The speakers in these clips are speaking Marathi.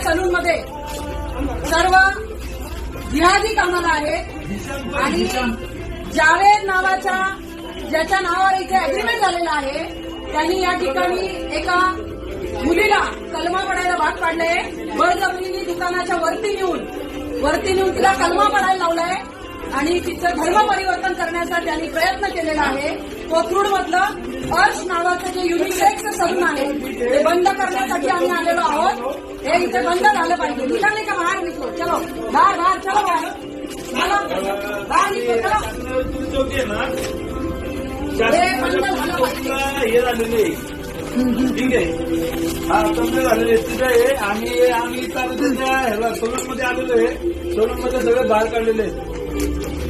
सलून मध्ये सर्व जिहादी कामाला आहेत आणि जावेद नावाच्या ज्याच्या नावावर इथे अग्रीमेंट झालेला आहे त्यांनी या ठिकाणी एका मुलीला कलमा पडायला भाग पाडले. बळजबरीने दुकानाच्या वरती नेऊन तिला कलमा पडायला लावलाय आणि तिचं धर्म परिवर्तन करण्याचा त्यांनी प्रयत्न केलेला आहे. कोथरूड मधलं अर्श नावाचं जे युनिसेक्स सलून आहे ते बंद करण्यासाठी आम्ही आलेलो आहोत. हे इथे बंद झालं पाहिजे. निघाले का बाहेर निघतो? चलो बाहेर चलो बाहेर निघतो चलो. हे बंद झालं पाहिजे. ठीक आहे. हा कमी झालेले तिथे आहे. आम्ही ह्याला सोलूनमध्ये आलेलो आहे. सोलूनमध्ये सगळे बाहेर काढलेले आहेत.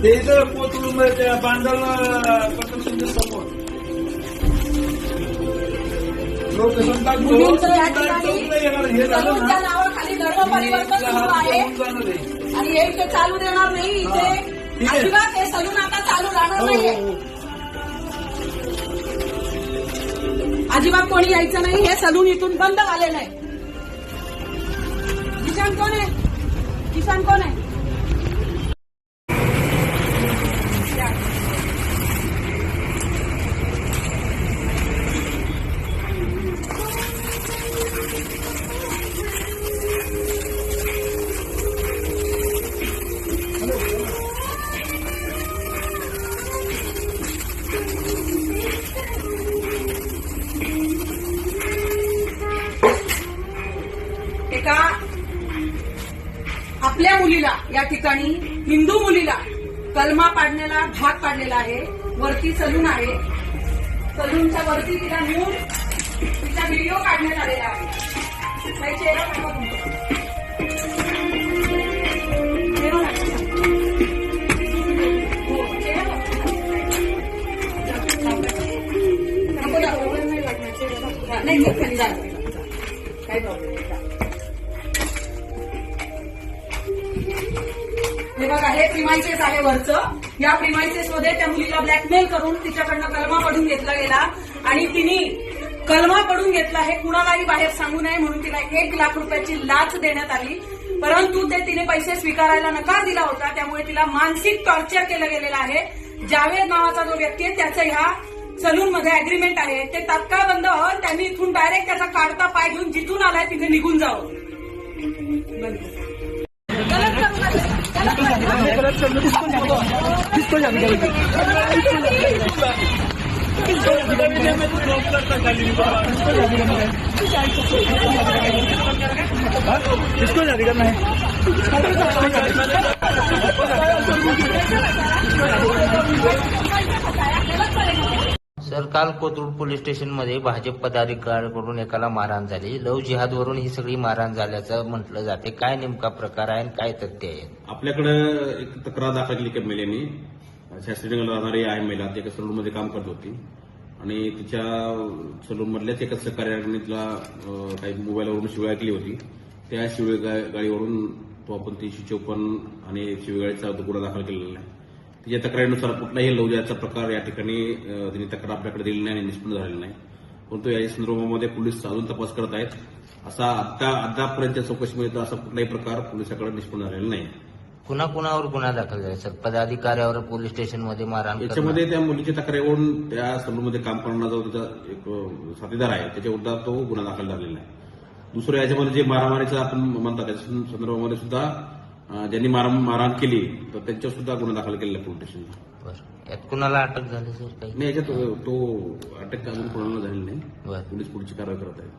ते इथं कोथरूड त्या बांधल कन्स्ट्रक्शनच्या समोर लोकेशन मुलींचं या ठिकाणी सलूनच्या नावाखाली धर्म परिवर्तन सुरू आहे आणि हे इथे चालू देणार नाही. इथे अजिबात हे सलून आता चालू राहणार नाहीये. अजिबात कोणी यायचं नाही. हे सलून इथून बंद झालेलं आहे. किसान कोण आहे? एका आपल्या मुलीला या ठिकाणी हिंदू मुलीला कलमा पाडण्याला भाग पाडलेला आहे. वरती सलून आहे. सलूनच्या वरती तिला नेऊन तिचा व्हिडिओ काढण्यात आलेला आहे. काही चेहरा दाखवा तुमचा. चेहरा दाखवा. हो, चेहरा दाखवा. नाही खाली जा. काही प्रॉब्लेम नाही. हे बघा हे प्रिमायसेस आहे वरचं. या प्रिमायसेस मध्ये त्या मुलीला ब्लॅकमेल करून तिच्याकडनं कलमा पडून घेतला गेला आणि तिने कलमा पडून घेतला हे कुणालाही बाहेर सांगू नये म्हणून तिला 1 लाख रुपयाची लाच देण्यात आली. परंतु ते तिने पैसे स्वीकारायला नकार दिला होता. त्यामुळे तिला मानसिक टॉर्चर केलं गेलेलं आहे. जावेद नावाचा जो व्यक्ती आहे त्याचं ह्या सलून मध्ये अग्रीमेंट आहे. ते तात्काळ बंद व्हावं. त्यांनी इथून डायरेक्ट त्याचा काढता पाय घेऊन जिथून आलाय तिथे निघून जावं. इसको जारी करना है. सर, काल कोथरूड पोलीस स्टेशनमध्ये भाजप पदाधिकाऱ्यांकडून एकाला मारहाण झाली. लव्ह जिहादवरून ही सगळी मारहाण झाल्याचं म्हटलं जाते. काय नेमका प्रकार आहे आणि काय तथ्य आहे? आपल्याकडे एक तक्रार दाखल केली एका महिलेने. शास्त्रीनगरला राहणारी आहे महिला. ती एका सलूनमध्ये काम करत होती आणि तिच्या सलूनमधल्याच एका सहकार्याने तिला काही मोबाईलवरून शिवाय केली होती. त्या शिवगाळीवरून तो आपण 354 आणि शिवगाळीचा गुन्हा दाखल केलेला आहे. तिच्या तक्रारीनुसार कुठलाही लवजाचा प्रकार या ठिकाणी तिने तक्रार आपल्याकडे दिली नाही आणि निष्पन्न झालेला नाही. परंतु या संदर्भामध्ये पोलीस अजून तपास करत आहेत. असा अद्यापर्यंतच्या चौकशीमध्ये असा कुठलाही प्रकार पोलिसांकडे निष्पन्न झालेला नाही. कुणाकुणावर गुन्हा दाखल झाला सर? पदाधिकाऱ्यावर पोलीस स्टेशनमध्ये मारहाण? याच्यामध्ये त्या मुलीच्या तक्रारीवरून त्या सलूनमध्ये काम करणारा जो त्याचा एक साथीदार आहे त्याच्या विरोधात तो गुन्हा दाखल झालेला आहे. दुसरं याच्यामध्ये जे मारामारीचं आपण म्हणतात त्या संदर्भामध्ये सुद्धा ज्यांनी मारहाण केली तर त्यांच्यावर सुद्धा गुन्हा दाखल केलेला आहे पोलीस स्टेशनला. यात कुणाला अटक झाली सर? काही नाही, याच्यात तो अटक अजून कोणाला झालेली नाही. बरं. पोलीस पुढची कारवाई करत आहे.